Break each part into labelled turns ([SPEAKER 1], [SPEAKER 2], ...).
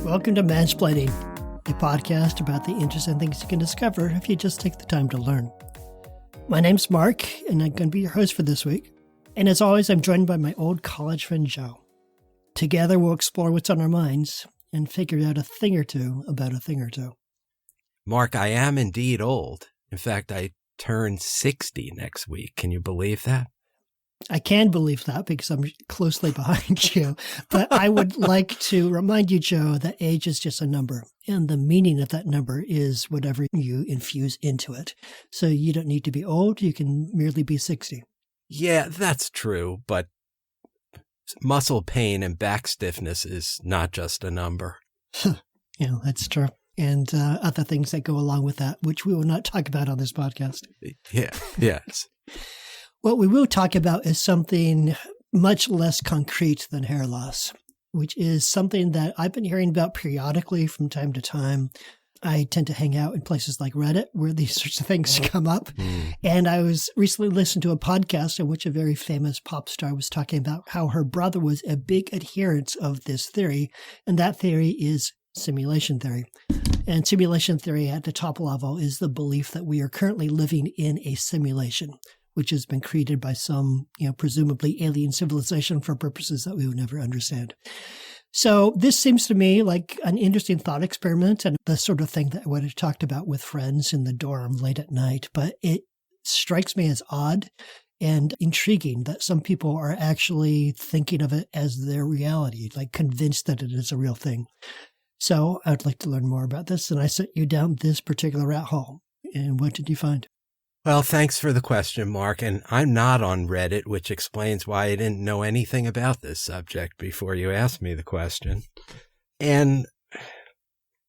[SPEAKER 1] Welcome to Mansplaining, a podcast about the interesting things you can discover if you just take the time to learn. My name's Mark, and I'm going to be your host for this week. And as always, I'm joined by my old college friend, Joe. Together, we'll explore what's on our minds and figure out a thing or two about a thing or two.
[SPEAKER 2] Mark, I am indeed old. In fact, I turn 60 next week. Can you believe that?
[SPEAKER 1] I can believe that because I'm closely behind you. But I would like to remind you, Joe, that age is just a number. And the meaning of that number is whatever you infuse into it. So you don't need to be old. You can merely be 60.
[SPEAKER 2] Yeah, that's true. But muscle pain and back stiffness is not just a number.
[SPEAKER 1] Yeah, that's true. And other things that go along with that, which we will not talk about on this podcast.
[SPEAKER 2] Yeah, yes.
[SPEAKER 1] What we will talk about is something much less concrete than hair loss, which is something that I've been hearing about periodically from time to time. I tend to hang out in places like Reddit where these sorts of things come up. And I was recently listening to a podcast in which a very famous pop star was talking about how her brother was a big adherent of this theory. And that theory is simulation theory. And simulation theory at the top level is the belief that we are currently living in a simulation, which has been created by some, presumably alien civilization for purposes that we would never understand. So this seems to me like an interesting thought experiment and the sort of thing that I would have talked about with friends in the dorm late at night. But it strikes me as odd and intriguing that some people are actually thinking of it as their reality, like convinced that it is a real thing. So I'd like to learn more about this. And I sent you down this particular rat hole. And what did you find?
[SPEAKER 2] Well, thanks for the question, Mark. And I'm not on Reddit, which explains why I didn't know anything about this subject before you asked me the question. And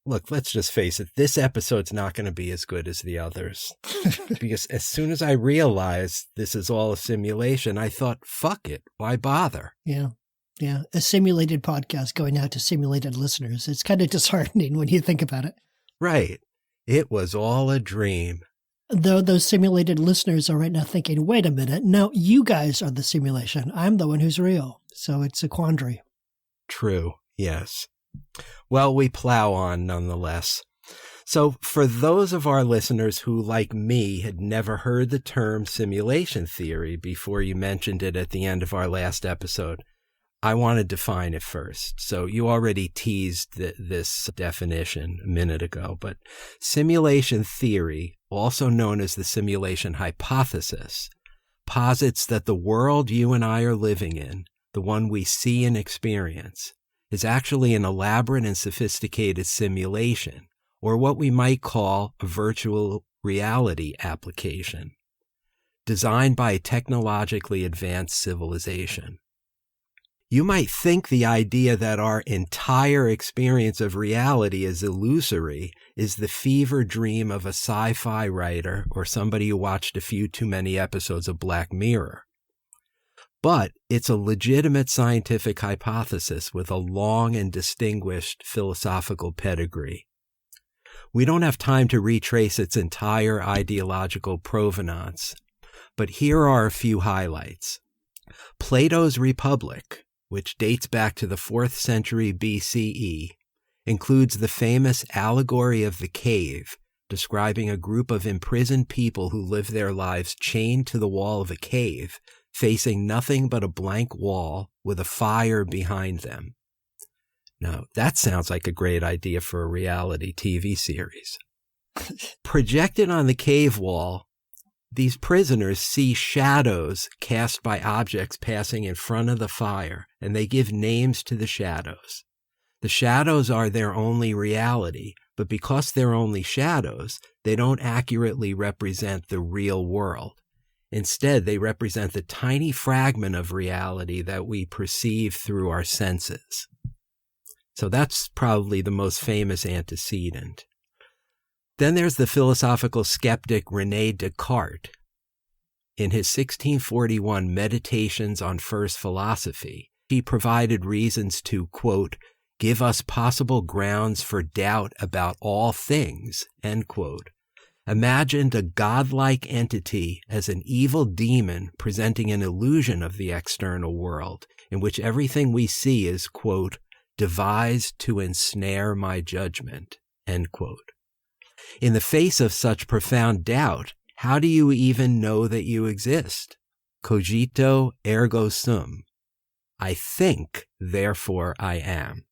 [SPEAKER 2] look, let's just face it, this episode's not going to be as good as the others. Because as soon as I realized this is all a simulation, I thought, fuck it, why bother?
[SPEAKER 1] Yeah. A simulated podcast going out to simulated listeners. It's kind of disheartening when you think about it.
[SPEAKER 2] Right. It was all a dream.
[SPEAKER 1] Though those simulated listeners are right now thinking, wait a minute, no, you guys are the simulation. I'm the one who's real. So it's a quandary.
[SPEAKER 2] True, yes. Well, we plow on nonetheless. So for those of our listeners who, like me, had never heard the term simulation theory before you mentioned it at the end of our last episode, I want to define it first. So you already teased this definition a minute ago, but simulation theory, also known as the simulation hypothesis, posits that the world you and I are living in, the one we see and experience, is actually an elaborate and sophisticated simulation, or what we might call a virtual reality application, designed by a technologically advanced civilization. You might think the idea that our entire experience of reality is illusory is the fever dream of a sci-fi writer or somebody who watched a few too many episodes of Black Mirror. But it's a legitimate scientific hypothesis with a long and distinguished philosophical pedigree. We don't have time to retrace its entire ideological provenance, but here are a few highlights. Plato's Republic, which dates back to the 4th century BCE, includes the famous allegory of the cave, describing a group of imprisoned people who live their lives chained to the wall of a cave, facing nothing but a blank wall with a fire behind them. Now, that sounds like a great idea for a reality TV series. Projected on the cave wall, these prisoners see shadows cast by objects passing in front of the fire, and they give names to the shadows. The shadows are their only reality, but because they're only shadows, they don't accurately represent the real world. Instead, they represent the tiny fragment of reality that we perceive through our senses. So that's probably the most famous antecedent. Then there's the philosophical skeptic René Descartes. In his 1641 Meditations on First Philosophy, he provided reasons to, quote, give us possible grounds for doubt about all things, end quote. Imagined a godlike entity as an evil demon presenting an illusion of the external world in which everything we see is, quote, devised to ensnare my judgment, end quote. In the face of such profound doubt, how do you even know that you exist? Cogito ergo sum. I think, therefore I am.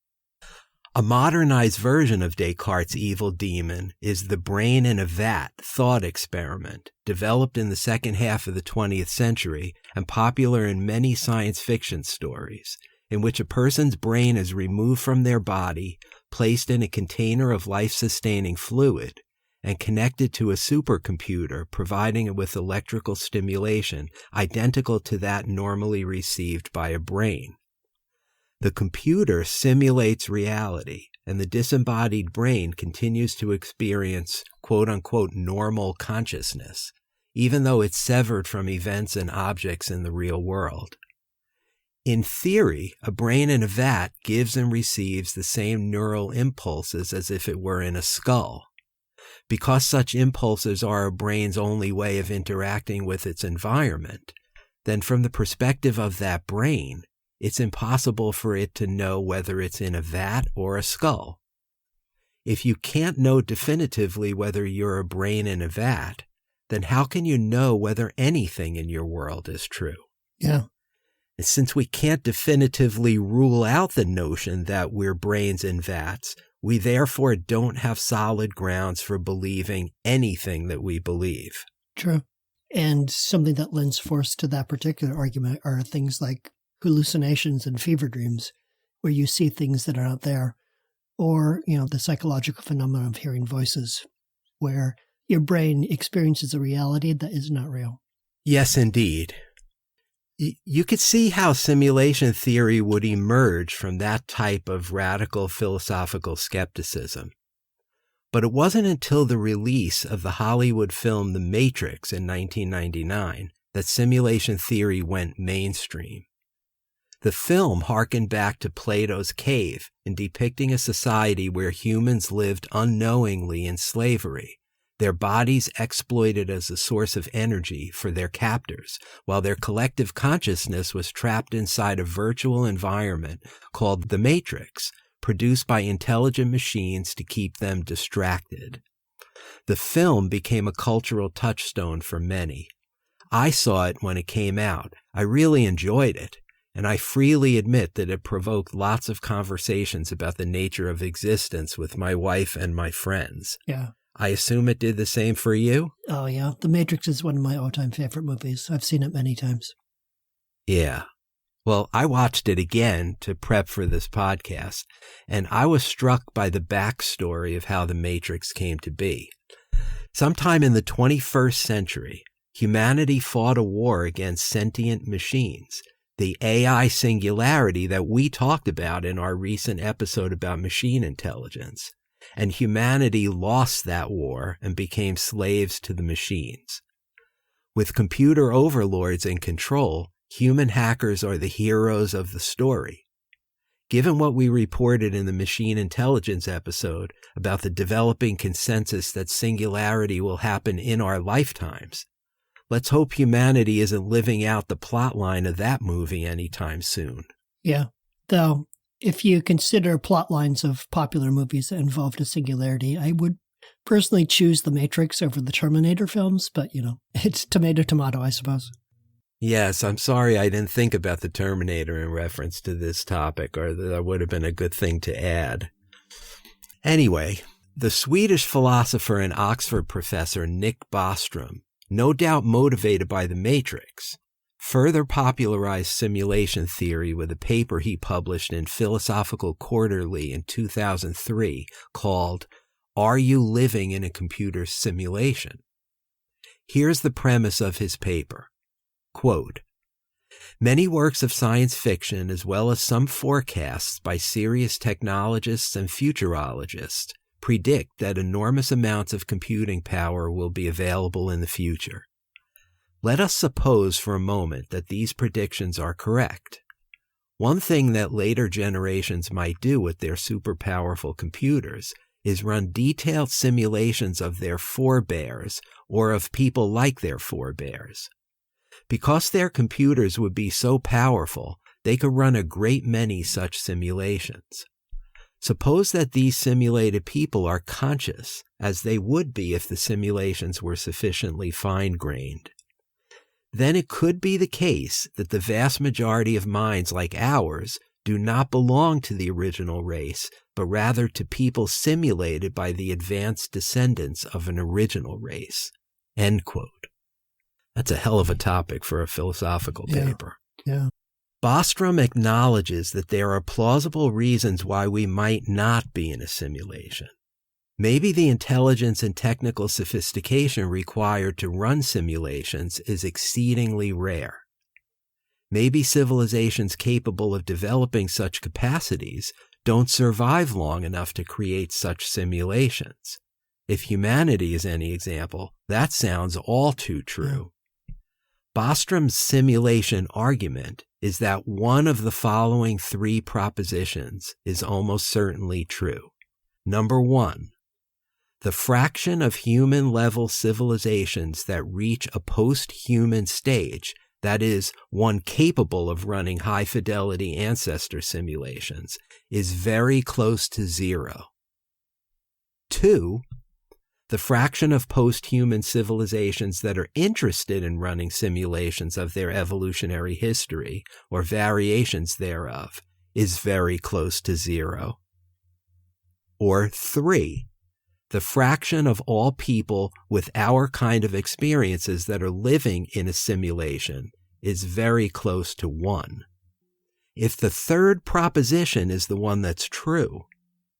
[SPEAKER 2] A modernized version of Descartes' evil demon is the brain in a vat thought experiment, developed in the second half of the 20th century and popular in many science fiction stories, in which a person's brain is removed from their body, placed in a container of life-sustaining fluid, and connected to a supercomputer, providing it with electrical stimulation identical to that normally received by a brain. The computer simulates reality, and the disembodied brain continues to experience quote-unquote normal consciousness, even though it's severed from events and objects in the real world. In theory, a brain in a vat gives and receives the same neural impulses as if it were in a skull. Because such impulses are a brain's only way of interacting with its environment, then from the perspective of that brain, it's impossible for it to know whether it's in a vat or a skull. If you can't know definitively whether you're a brain in a vat, then how can you know whether anything in your world is true?
[SPEAKER 1] Yeah.
[SPEAKER 2] And since we can't definitively rule out the notion that we're brains in vats, we therefore don't have solid grounds for believing anything that we believe.
[SPEAKER 1] True. And something that lends force to that particular argument are things like hallucinations and fever dreams, where you see things that are not there, or, the psychological phenomenon of hearing voices, where your brain experiences a reality that is not real.
[SPEAKER 2] Yes, indeed. You could see how simulation theory would emerge from that type of radical philosophical skepticism. But it wasn't until the release of the Hollywood film The Matrix in 1999 that simulation theory went mainstream. The film harkened back to Plato's cave in depicting a society where humans lived unknowingly in slavery, their bodies exploited as a source of energy for their captors, while their collective consciousness was trapped inside a virtual environment called the Matrix, produced by intelligent machines to keep them distracted. The film became a cultural touchstone for many. I saw it when it came out. I really enjoyed it. And I freely admit that it provoked lots of conversations about the nature of existence with my wife and my friends.
[SPEAKER 1] Yeah.
[SPEAKER 2] I assume it did the same for you?
[SPEAKER 1] Oh, yeah. The Matrix is one of my all-time favorite movies. I've seen it many times.
[SPEAKER 2] Yeah. Well, I watched it again to prep for this podcast, and I was struck by the backstory of how the Matrix came to be. Sometime in the 21st century, humanity fought a war against sentient machines, the AI singularity that we talked about in our recent episode about machine intelligence. And humanity lost that war and became slaves to the machines. With computer overlords in control, human hackers are the heroes of the story. Given what we reported in the machine intelligence episode about the developing consensus that singularity will happen in our lifetimes, let's hope humanity isn't living out the plot line of that movie anytime soon.
[SPEAKER 1] Yeah. Though, if you consider plot lines of popular movies that involved a singularity, I would personally choose The Matrix over the Terminator films, but, it's tomato, I suppose.
[SPEAKER 2] Yes, I'm sorry I didn't think about the Terminator in reference to this topic, or that would have been a good thing to add. Anyway, the Swedish philosopher and Oxford professor Nick Bostrom, no doubt motivated by The Matrix, further popularized simulation theory with a paper he published in Philosophical Quarterly in 2003 called Are You Living in a Computer Simulation? Here's the premise of his paper. Quote, many works of science fiction, as well as some forecasts by serious technologists and futurologists, predict that enormous amounts of computing power will be available in the future. Let us suppose for a moment that these predictions are correct. One thing that later generations might do with their super powerful computers is run detailed simulations of their forebears or of people like their forebears. Because their computers would be so powerful, they could run a great many such simulations. Suppose that these simulated people are conscious, as they would be if the simulations were sufficiently fine-grained. Then it could be the case that the vast majority of minds like ours do not belong to the original race, but rather to people simulated by the advanced descendants of an original race. End quote. That's a hell of a topic for a philosophical paper.
[SPEAKER 1] Yeah.
[SPEAKER 2] Bostrom acknowledges that there are plausible reasons why we might not be in a simulation. Maybe the intelligence and technical sophistication required to run simulations is exceedingly rare. Maybe civilizations capable of developing such capacities don't survive long enough to create such simulations. If humanity is any example, that sounds all too true. Bostrom's simulation argument is that one of the following three propositions is almost certainly true. Number one, the fraction of human-level civilizations that reach a post-human stage, that is, one capable of running high-fidelity ancestor simulations, is very close to zero. Two, the fraction of post-human civilizations that are interested in running simulations of their evolutionary history or variations thereof is very close to zero. Or three, the fraction of all people with our kind of experiences that are living in a simulation is very close to 1. If the third proposition is the one that's true,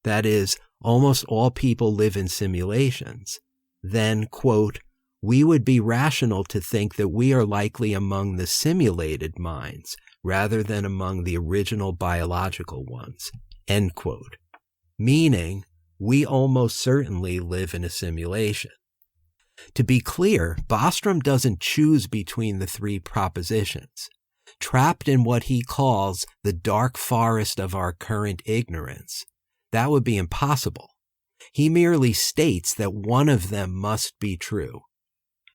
[SPEAKER 2] that is, almost all people live in simulations, then, quote, we would be rational to think that we are likely among the simulated minds rather than among the original biological ones, end quote. Meaning, we almost certainly live in a simulation. To be clear, Bostrom doesn't choose between the three propositions. Trapped in what he calls the dark forest of our current ignorance, that would be impossible. He merely states that one of them must be true.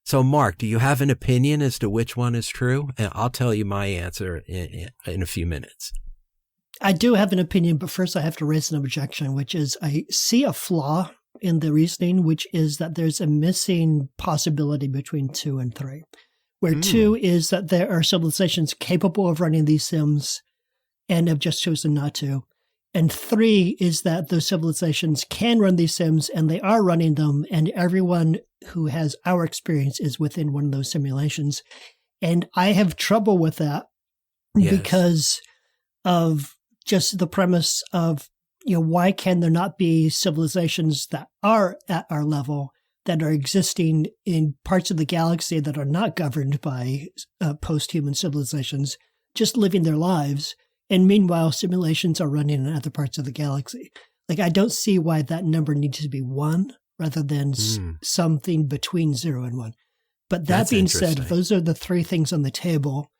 [SPEAKER 2] So, Mark, do you have an opinion as to which one is true? And I'll tell you my answer in a few minutes.
[SPEAKER 1] I do have an opinion, but first I have to raise an objection, which is I see a flaw in the reasoning, which is that there's a missing possibility between 2 and 3, where 2 is that there are civilizations capable of running these sims and have just chosen not to. And 3 is that those civilizations can run these sims and they are running them, and everyone who has our experience is within one of those simulations. And I have trouble with that because of just the premise of, why can there not be civilizations that are at our level that are existing in parts of the galaxy that are not governed by post-human civilizations, just living their lives? And meanwhile, simulations are running in other parts of the galaxy. Like, I don't see why that number needs to be 1 rather than something between 0 and 1. But that being said, those are the three things on the table.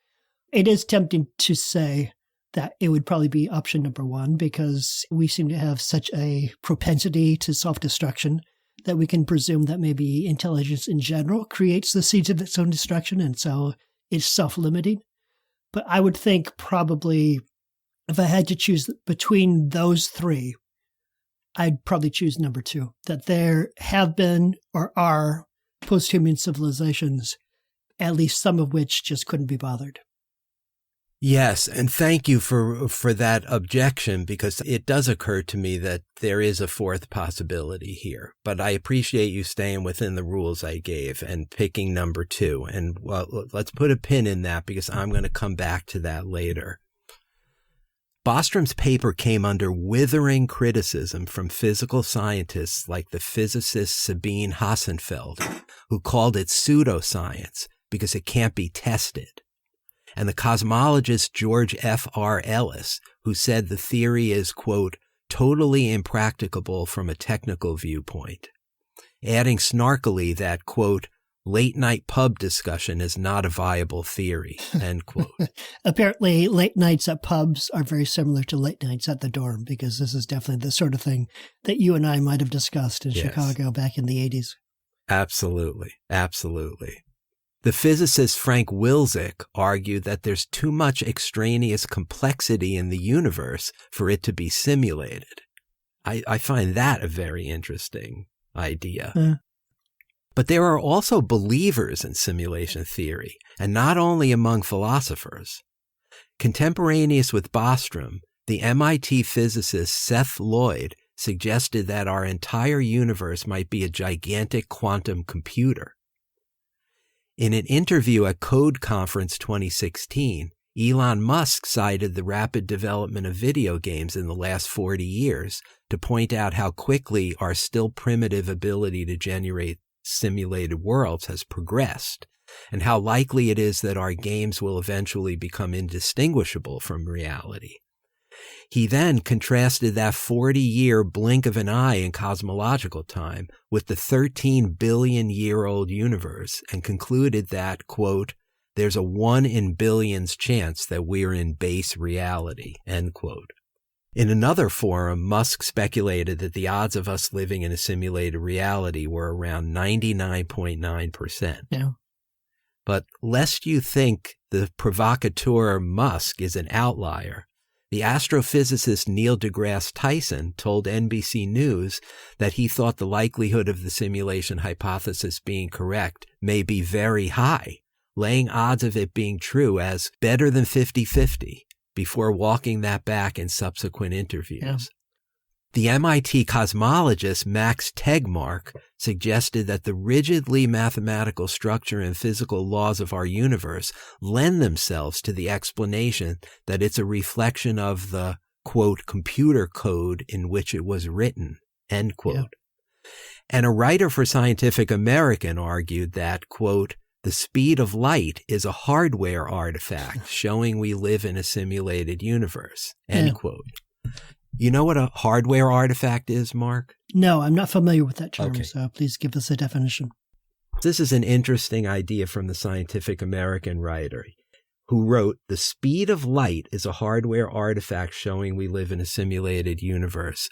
[SPEAKER 1] It is tempting to say that it would probably be option number 1 because we seem to have such a propensity to self-destruction that we can presume that maybe intelligence in general creates the seeds of its own destruction, and so it's self-limiting. But I would think probably if I had to choose between those three, I'd probably choose number 2, that there have been or are post-human civilizations, at least some of which just couldn't be bothered.
[SPEAKER 2] Yes, and thank you for that objection, because it does occur to me that there is a fourth possibility here. But I appreciate you staying within the rules I gave and picking number 2. And let's put a pin in that because I'm going to come back to that later. Bostrom's paper came under withering criticism from physical scientists like the physicist Sabine Hassenfeld, who called it pseudoscience because it can't be tested, and the cosmologist George F.R. Ellis, who said the theory is, quote, totally impracticable from a technical viewpoint, adding snarkily that, quote, late-night pub discussion is not a viable theory, end quote.
[SPEAKER 1] Apparently, late nights at pubs are very similar to late nights at the dorm, because this is definitely the sort of thing that you and I might have discussed in Chicago back in the 80s.
[SPEAKER 2] Absolutely. Absolutely. The physicist Frank Wilczek argued that there's too much extraneous complexity in the universe for it to be simulated. I find that a very interesting idea. But there are also believers in simulation theory, and not only among philosophers. Contemporaneous with Bostrom, the MIT physicist Seth Lloyd suggested that our entire universe might be a gigantic quantum computer. In an interview at Code Conference 2016, Elon Musk cited the rapid development of video games in the last 40 years to point out how quickly our still primitive ability to generate simulated worlds has progressed, and how likely it is that our games will eventually become indistinguishable from reality. He then contrasted that 40-year blink of an eye in cosmological time with the 13 billion-year-old universe and concluded that, quote, there's a 1 in billions chance that we're in base reality, end quote. In another forum, Musk speculated that the odds of us living in a simulated reality were around 99.9%.
[SPEAKER 1] Yeah.
[SPEAKER 2] But lest you think the provocateur Musk is an outlier, the astrophysicist Neil deGrasse Tyson told NBC News that he thought the likelihood of the simulation hypothesis being correct may be very high, laying odds of it being true as better than 50-50 before walking that back in subsequent interviews. Yeah. The MIT cosmologist Max Tegmark suggested that the rigidly mathematical structure and physical laws of our universe lend themselves to the explanation that it's a reflection of the, quote, computer code in which it was written, end quote. Yeah. And a writer for Scientific American argued that, quote, the speed of light is a hardware artifact showing we live in a simulated universe, end quote. You know what a hardware artifact is, Mark?
[SPEAKER 1] No, I'm not familiar with that term, so please give us a definition.
[SPEAKER 2] This is an interesting idea from the Scientific American writer who wrote, the speed of light is a hardware artifact showing we live in a simulated universe.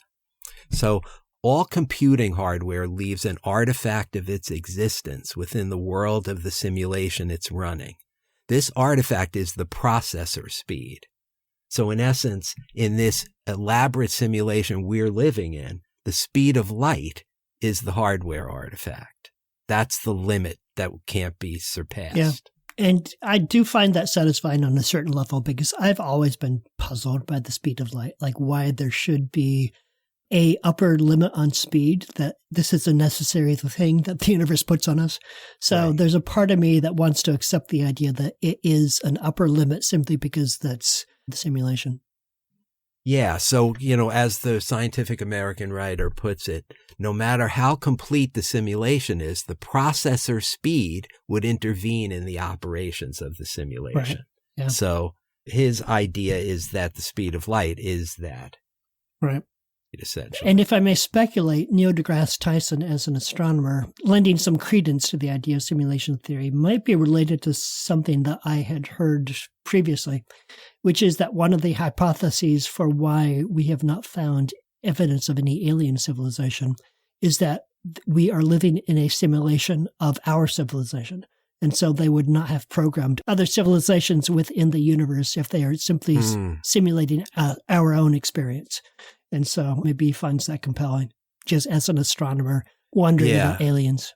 [SPEAKER 2] So all computing hardware leaves an artifact of its existence within the world of the simulation it's running. This artifact is the processor speed. So in essence, in this elaborate simulation we're living in, the speed of light is the hardware artifact. That's the limit that can't be surpassed.
[SPEAKER 1] Yeah. And I do find that satisfying on a certain level because I've always been puzzled by the speed of light, like why there should be a upper limit on speed, that this is a necessary thing that the universe puts on us. So There's a part of me that wants to accept the idea that it is an upper limit simply because that's the simulation.
[SPEAKER 2] Yeah. So, as the Scientific American writer puts it, no matter how complete the simulation is, the processor speed would intervene in the operations of the simulation.
[SPEAKER 1] Right. Yeah.
[SPEAKER 2] So his idea is that the speed of light is that.
[SPEAKER 1] Right.
[SPEAKER 2] Essentially.
[SPEAKER 1] And if I may speculate, Neil deGrasse Tyson, as an astronomer, lending some credence to the idea of simulation theory might be related to something that I had heard previously, which is that one of the hypotheses for why we have not found evidence of any alien civilization is that we are living in a simulation of our civilization. And so they would not have programmed other civilizations within the universe if they are simply simulating our own experience. And so maybe he finds that compelling, just as an astronomer wondering about aliens.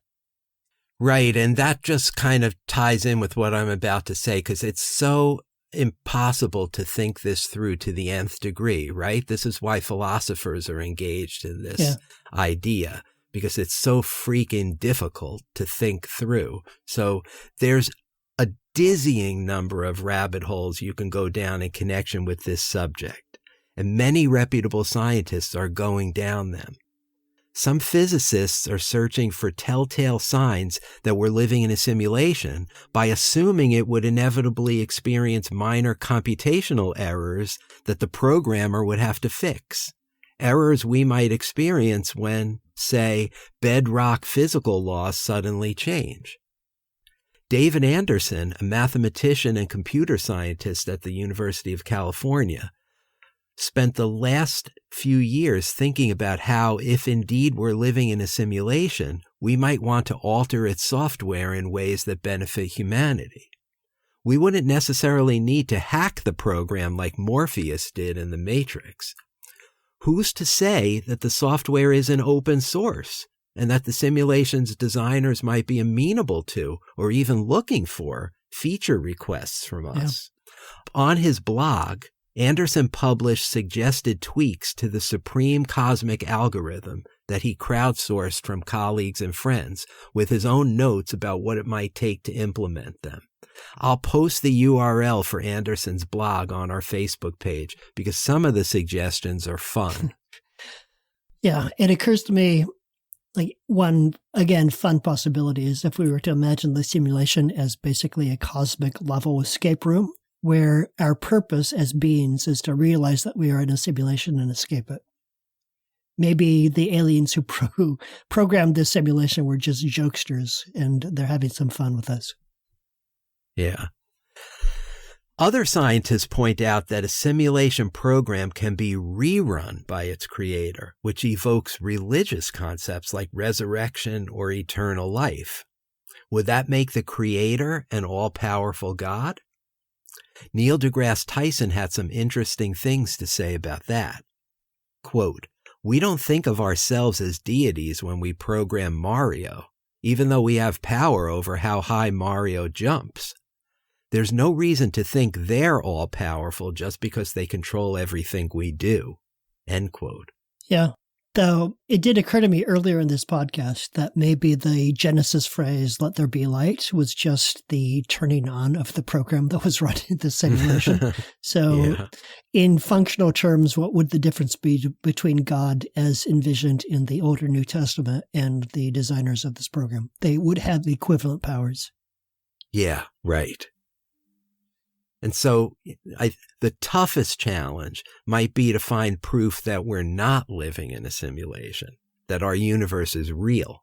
[SPEAKER 2] Right. And that just kind of ties in with what I'm about to say, because it's so impossible to think this through to the nth degree, right? This is why philosophers are engaged in this idea, because it's so freaking difficult to think through. So there's a dizzying number of rabbit holes you can go down in connection with this subject. And many reputable scientists are going down them. Some physicists are searching for telltale signs that we're living in a simulation by assuming it would inevitably experience minor computational errors that the programmer would have to fix. Errors we might experience when, say, bedrock physical laws suddenly change. David Anderson, a mathematician and computer scientist at the University of California, spent the last few years thinking about how, if indeed we're living in a simulation, we might want to alter its software in ways that benefit humanity. We wouldn't necessarily need to hack the program like Morpheus did in The Matrix. who's to say that the software isn't open source and that the simulation's designers might be amenable to or even looking for feature requests from us? Yeah. On his blog, Anderson published suggested tweaks to the supreme cosmic algorithm that he crowdsourced from colleagues and friends with his own notes about what it might take to implement them. I'll post the URL for Anderson's blog on our Facebook page because some of the suggestions are fun.
[SPEAKER 1] Yeah, it occurs to me, like, one, again, fun possibility is if we were to imagine the simulation as basically a cosmic level escape room, where our purpose as beings is to realize that we are in a simulation and escape it. Maybe the aliens who programmed this simulation were just jokesters and they're having some fun with us.
[SPEAKER 2] Yeah. Other scientists point out that a simulation program can be rerun by its creator, which evokes religious concepts like resurrection or eternal life. Would that make the creator an all-powerful God? Neil deGrasse Tyson had some interesting things to say about that. Quote, "We don't think of ourselves as deities when we program Mario, even though we have power over how high Mario jumps. There's no reason to think they're all-powerful just because they control everything we do." End quote.
[SPEAKER 1] Yeah. Though it did occur to me earlier in this podcast that maybe the Genesis phrase, "let there be light," was just the turning on of the program that was running the simulation. So in functional terms, what would the difference be between God as envisioned in the Old or New Testament and the designers of this program? They would have equivalent powers.
[SPEAKER 2] Yeah, right. And so the toughest challenge might be to find proof that we're not living in a simulation, that our universe is real.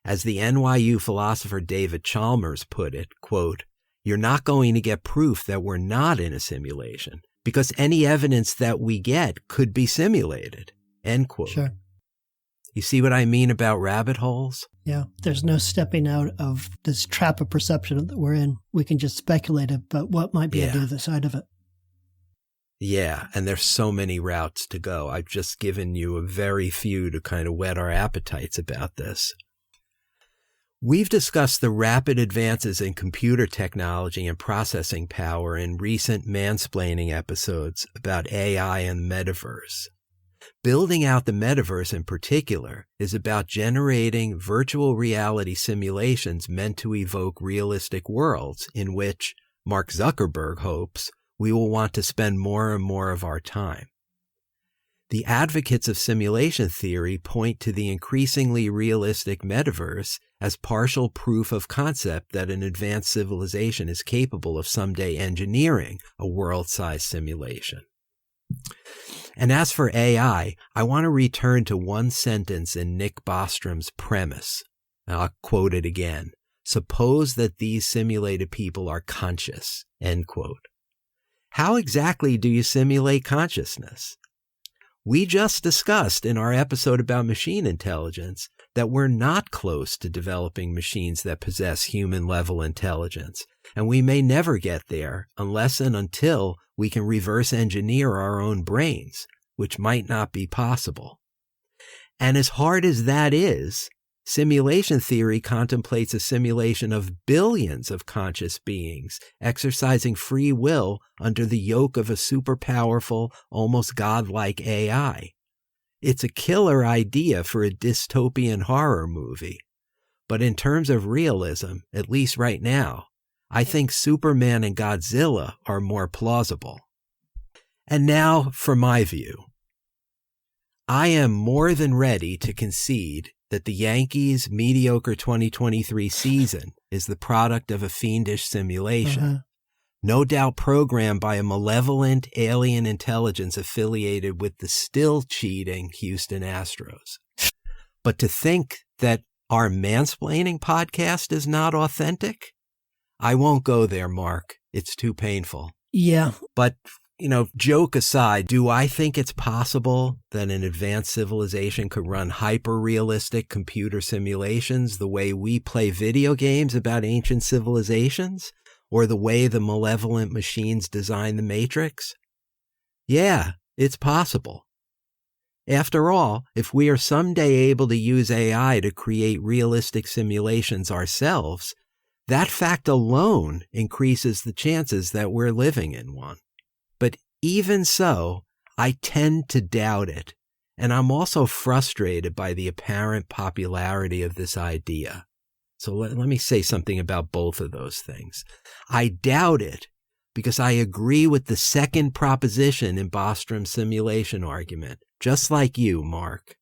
[SPEAKER 2] As the NYU philosopher David Chalmers put it, quote, "You're not going to get proof that we're not in a simulation because any evidence that we get could be simulated." End quote.
[SPEAKER 1] Sure.
[SPEAKER 2] You see what I mean about rabbit holes?
[SPEAKER 1] Yeah, there's no stepping out of this trap of perception that we're in. We can just speculate about what might be on the other side of it.
[SPEAKER 2] Yeah, and there's so many routes to go. I've just given you a very few to kind of whet our appetites about this. We've discussed the rapid advances in computer technology and processing power in recent Mansplaining episodes about AI and metaverse. Building out the metaverse in particular is about generating virtual reality simulations meant to evoke realistic worlds in which, Mark Zuckerberg hopes, we will want to spend more and more of our time. The advocates of simulation theory point to the increasingly realistic metaverse as partial proof of concept that an advanced civilization is capable of someday engineering a world-sized simulation. And as for AI, I want to return to one sentence in Nick Bostrom's premise. I'll quote it again. "Suppose that these simulated people are conscious." End quote. How exactly do you simulate consciousness? We just discussed in our episode about machine intelligence that we're not close to developing machines that possess human-level intelligence, and we may never get there unless and until we can reverse engineer our own brains, which might not be possible. And as hard as that is, simulation theory contemplates a simulation of billions of conscious beings exercising free will under the yoke of a super-powerful, almost godlike AI. It's a killer idea for a dystopian horror movie. But in terms of realism, at least right now, I think Superman and Godzilla are more plausible. And now for my view. I am more than ready to concede that the Yankees' mediocre 2023 season is the product of a fiendish simulation, no doubt programmed by a malevolent alien intelligence affiliated with the still cheating Houston Astros. But to think that our Mansplaining podcast is not authentic? I won't go there, Mark. It's too painful.
[SPEAKER 1] Yeah.
[SPEAKER 2] But, joke aside, do I think it's possible that an advanced civilization could run hyper-realistic computer simulations the way we play video games about ancient civilizations? Or the way the malevolent machines design the Matrix? Yeah, it's possible. After all, if we are someday able to use AI to create realistic simulations ourselves, that fact alone increases the chances that we're living in one. But even so, I tend to doubt it, and I'm also frustrated by the apparent popularity of this idea. So let me say something about both of those things. I doubt it because I agree with the second proposition in Bostrom's simulation argument, just like you, Mark.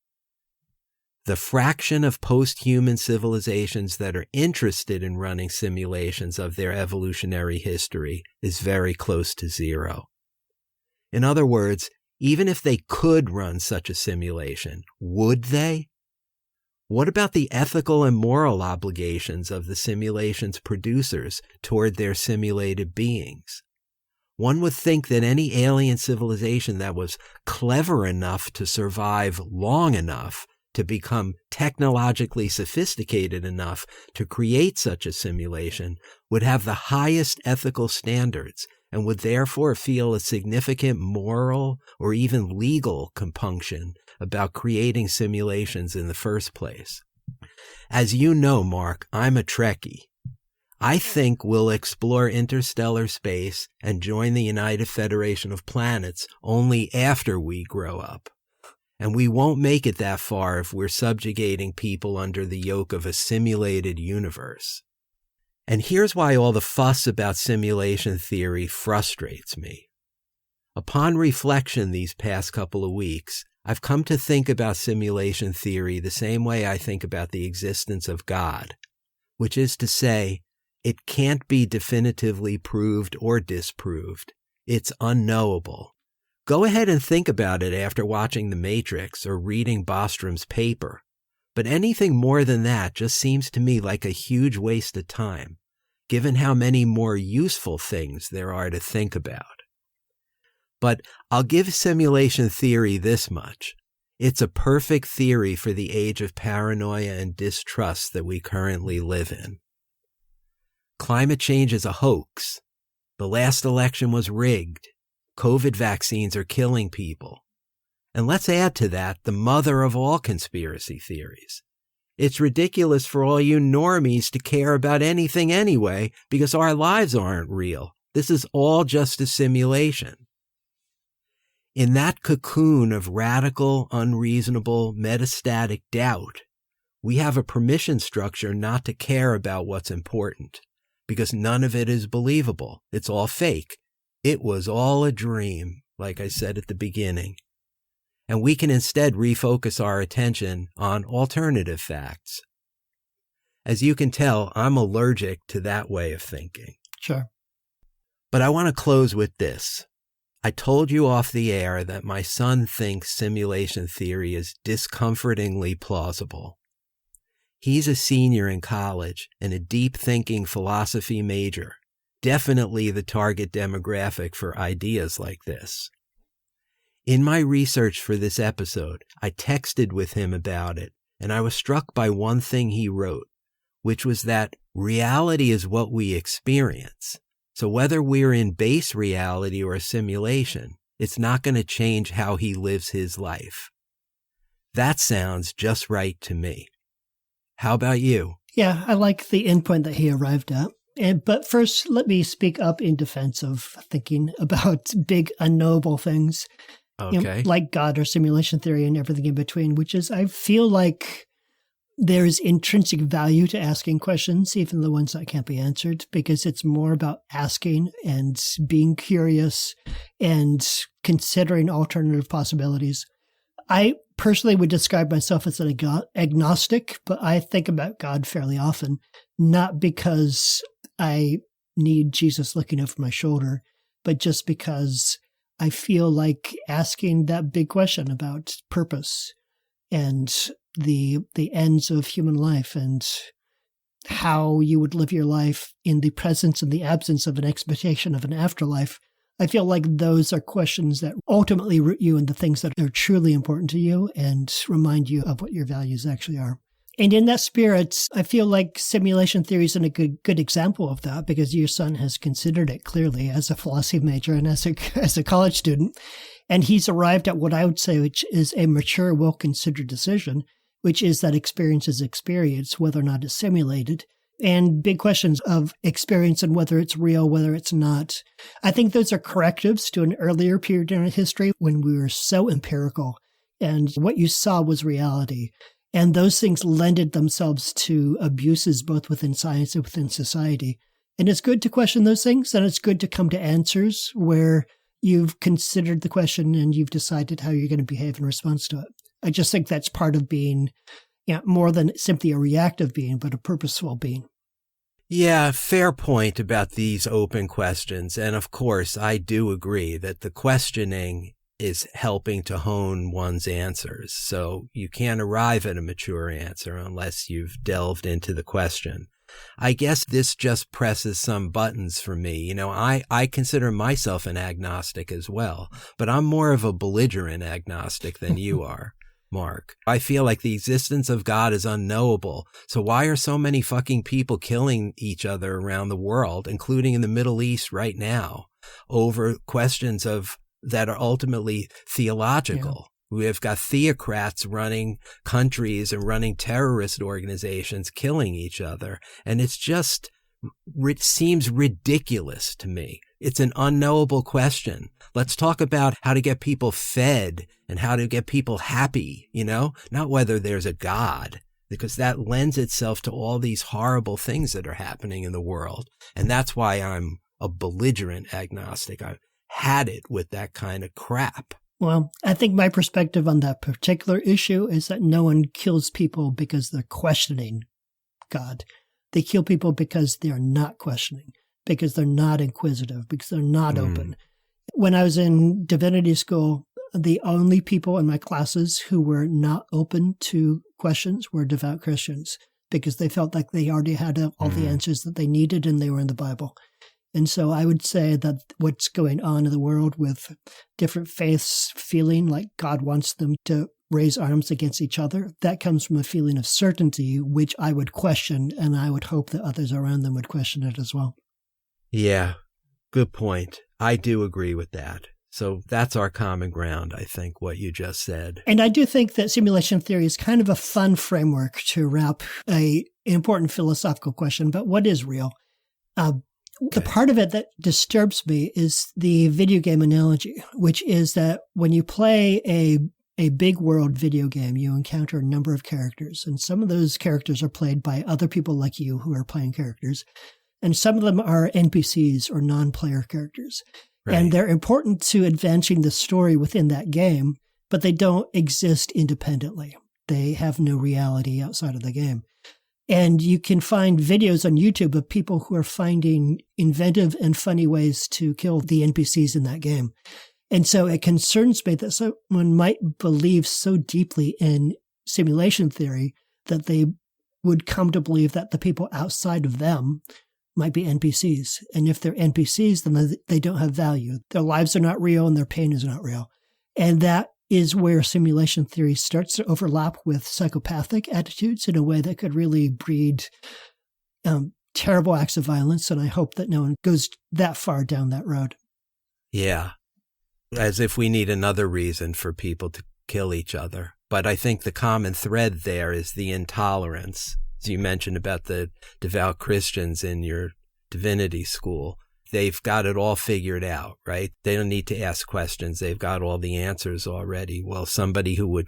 [SPEAKER 2] The fraction of post-human civilizations that are interested in running simulations of their evolutionary history is very close to zero. In other words, even if they could run such a simulation, would they? What about the ethical and moral obligations of the simulation's producers toward their simulated beings? One would think that any alien civilization that was clever enough to survive long enough to become technologically sophisticated enough to create such a simulation would have the highest ethical standards and would therefore feel a significant moral or even legal compunction about creating simulations in the first place. As you know, Mark, I'm a Trekkie. I think we'll explore interstellar space and join the United Federation of Planets only after we grow up. And we won't make it that far if we're subjugating people under the yoke of a simulated universe. And here's why all the fuss about simulation theory frustrates me. Upon reflection these past couple of weeks, I've come to think about simulation theory the same way I think about the existence of God, which is to say, it can't be definitively proved or disproved. It's unknowable. Go ahead and think about it after watching The Matrix or reading Bostrom's paper. But anything more than that just seems to me like a huge waste of time, given how many more useful things there are to think about. But I'll give simulation theory this much. It's a perfect theory for the age of paranoia and distrust that we currently live in. Climate change is a hoax. The last election was rigged. COVID vaccines are killing people. And let's add to that the mother of all conspiracy theories. It's ridiculous for all you normies to care about anything anyway because our lives aren't real. This is all just a simulation. In that cocoon of radical, unreasonable, metastatic doubt, we have a permission structure not to care about what's important because none of it is believable. It's all fake. It was all a dream, like I said at the beginning. And we can instead refocus our attention on alternative facts. As you can tell, I'm allergic to that way of thinking.
[SPEAKER 1] Sure.
[SPEAKER 2] But I want to close with this. I told you off the air that my son thinks simulation theory is discomfortingly plausible. He's a senior in college and a deep-thinking philosophy major, definitely the target demographic for ideas like this. In my research for this episode, I texted with him about it, and I was struck by one thing he wrote, which was that reality is what we experience. So whether we're in base reality or a simulation, it's not going to change how he lives his life. That sounds just right to me. How about you?
[SPEAKER 1] Yeah, I like the endpoint that he arrived at. But first, let me speak up in defense of thinking about big unknowable things,
[SPEAKER 2] Okay.
[SPEAKER 1] like God or simulation theory and everything in between, which is I feel like there's intrinsic value to asking questions, even the ones that can't be answered, because it's more about asking and being curious and considering alternative possibilities. I personally would describe myself as an agnostic, but I think about God fairly often, not because I need Jesus looking over my shoulder, but just because I feel like asking that big question about purpose and the ends of human life and how you would live your life in the presence and the absence of an expectation of an afterlife. I feel like those are questions that ultimately root you in the things that are truly important to you and remind you of what your values actually are. And in that spirit, I feel like simulation theory is a good example of that because your son has considered it clearly as a philosophy major and as a college student. And he's arrived at what I would say, which is a mature, well-considered decision, which is that experience is experience, whether or not it's simulated. And big questions of experience and whether it's real, whether it's not. I think those are correctives to an earlier period in history when we were so empirical and what you saw was reality. And those things lended themselves to abuses both within science and within society. And it's good to question those things, and it's good to come to answers where you've considered the question and you've decided how you're going to behave in response to it. I just think that's part of being more than simply a reactive being, but a purposeful being.
[SPEAKER 2] Yeah, fair point about these open questions. And of course, I do agree that the questioning is helping to hone one's answers. So you can't arrive at a mature answer unless you've delved into the question. I guess this just presses some buttons for me. I consider myself an agnostic as well, but I'm more of a belligerent agnostic than you are, Mark. I feel like the existence of God is unknowable. So why are so many fucking people killing each other around the world, including in the Middle East right now, over questions that are ultimately theological? Yeah. We have got theocrats running countries and running terrorist organizations, killing each other. And it seems ridiculous to me. It's an unknowable question. Let's talk about how to get people fed and how to get people happy, not whether there's a God, because that lends itself to all these horrible things that are happening in the world. And that's why I'm a belligerent agnostic. I've had it with that kind of crap.
[SPEAKER 1] Well, I think my perspective on that particular issue is that no one kills people because they're questioning God. They kill people because they're not questioning, because they're not inquisitive, because they're not open. When I was in divinity school, the only people in my classes who were not open to questions were devout Christians, because they felt like they already had all the answers that they needed and they were in the Bible. And so I would say that what's going on in the world with different faiths feeling like God wants them to raise arms against each other, that comes from a feeling of certainty, which I would question, and I would hope that others around them would question it as well.
[SPEAKER 2] Yeah, good point. I do agree with that. So that's our common ground, I think, what you just said.
[SPEAKER 1] And I do think that simulation theory is kind of a fun framework to wrap an important philosophical question about what is real. The part of it that disturbs me is the video game analogy, which is that when you play a big world video game, you encounter a number of characters, and some of those characters are played by other people like you who are playing characters, and some of them are NPCs or non-player characters. Right. And they're important to advancing the story within that game, but they don't exist independently. They have no reality outside of the game. And you can find videos on YouTube of people who are finding inventive and funny ways to kill the NPCs in that game. And so it concerns me that someone might believe so deeply in simulation theory that they would come to believe that the people outside of them might be NPCs. And if they're NPCs, then they don't have value. Their lives are not real and their pain is not real. And that is where simulation theory starts to overlap with psychopathic attitudes in a way that could really breed terrible acts of violence. And I hope that no one goes that far down that road.
[SPEAKER 2] Yeah. As if we need another reason for people to kill each other. But I think the common thread there is the intolerance. As you mentioned about the devout Christians in your divinity school. They've got it all figured out, right? They don't need to ask questions. They've got all the answers already. Well, somebody who would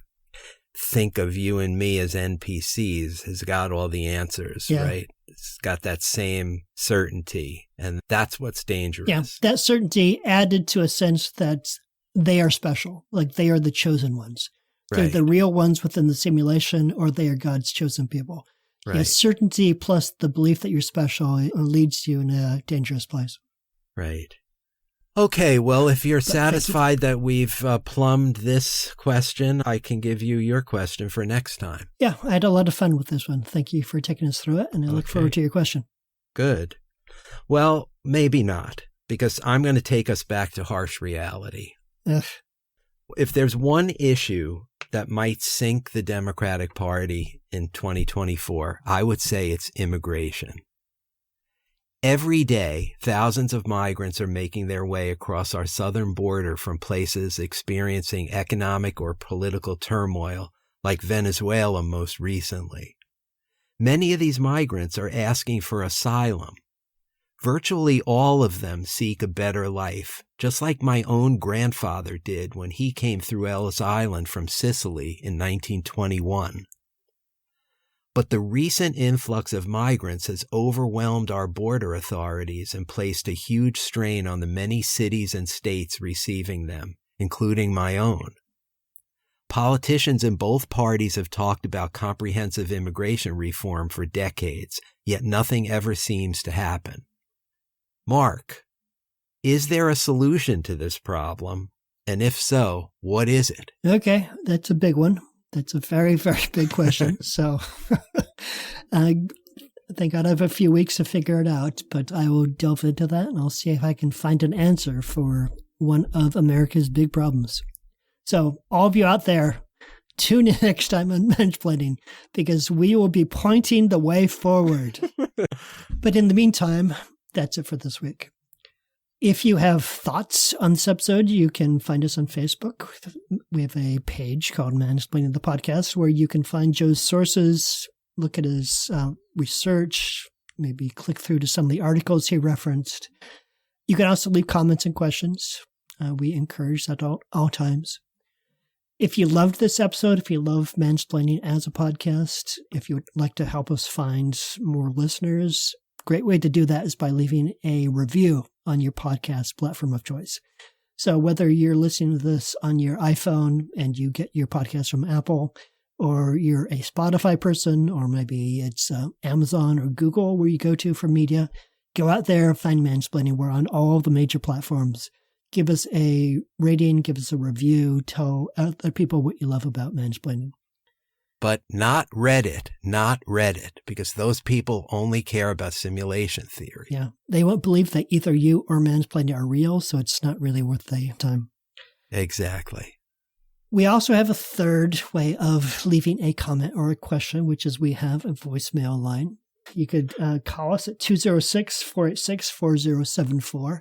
[SPEAKER 2] think of you and me as NPCs has got all the answers, right? It's got that same certainty, and that's what's dangerous.
[SPEAKER 1] Yeah, that certainty added to a sense that they are special, like they are the chosen ones. Right. They're the real ones within the simulation, or they are God's chosen people. Right. Yeah, certainty plus the belief that you're special leads you in a dangerous place.
[SPEAKER 2] Right. Okay, well, if you're satisfied that we've plumbed this question, I can give you your question for next time.
[SPEAKER 1] Yeah, I had a lot of fun with this one. Thank you for taking us through it, and I look forward to your question.
[SPEAKER 2] Good. Well, maybe not, because I'm going to take us back to harsh reality.
[SPEAKER 1] Ugh.
[SPEAKER 2] If there's one issue that might sink the Democratic Party in 2024, I would say it's immigration. Every day, thousands of migrants are making their way across our southern border from places experiencing economic or political turmoil, like Venezuela most recently. Many of these migrants are asking for asylum. Virtually all of them seek a better life, just like my own grandfather did when he came through Ellis Island from Sicily in 1921. But the recent influx of migrants has overwhelmed our border authorities and placed a huge strain on the many cities and states receiving them, including my own. Politicians in both parties have talked about comprehensive immigration reform for decades, yet nothing ever seems to happen. Mark, is there a solution to this problem? And if so, what is it?
[SPEAKER 1] Okay, that's a big one. That's a very, very big question. So I think I'd have a few weeks to figure it out, but I will delve into that and I'll see if I can find an answer for one of America's big problems. So all of you out there, tune in next time on Mansplaining, because we will be pointing the way forward. But in the meantime, that's it for this week. If you have thoughts on this episode, you can find us on Facebook. We have a page called Mansplaining the Podcast where you can find Joe's sources, look at his research, maybe click through to some of the articles he referenced. You can also leave comments and questions. We encourage that all times. If you loved this episode, if you love Mansplaining as a podcast, if you would like to help us find more listeners, great way to do that is by leaving a review on your podcast platform of choice. So whether you're listening to this on your iPhone and you get your podcast from Apple, or you're a Spotify person, or maybe it's Amazon or Google where you go to for media, go out there, find Mansplaining. We're on all the major platforms. Give us a rating, give us a review, tell other people what you love about Mansplaining.
[SPEAKER 2] But not Reddit, because those people only care about simulation theory.
[SPEAKER 1] Yeah, they won't believe that either you or Mansplaining are real, so it's not really worth the time.
[SPEAKER 2] Exactly.
[SPEAKER 1] We also have a third way of leaving a comment or a question, which is we have a voicemail line. You could call us at 206-486-4074.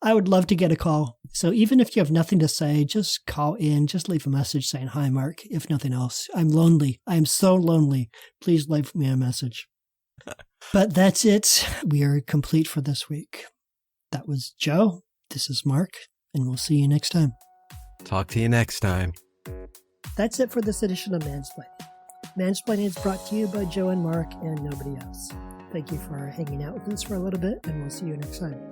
[SPEAKER 1] I would love to get a call. So even if you have nothing to say, just call in, just leave a message saying, "Hi, Mark," if nothing else. I'm lonely. I am so lonely. Please leave me a message. But that's it. We are complete for this week. That was Joe. This is Mark, and we'll see you next time.
[SPEAKER 2] Talk to you next time.
[SPEAKER 1] That's it for this edition of Mansplaining. Mansplaining is brought to you by Joe and Mark and nobody else. Thank you for hanging out with us for a little bit, and we'll see you next time.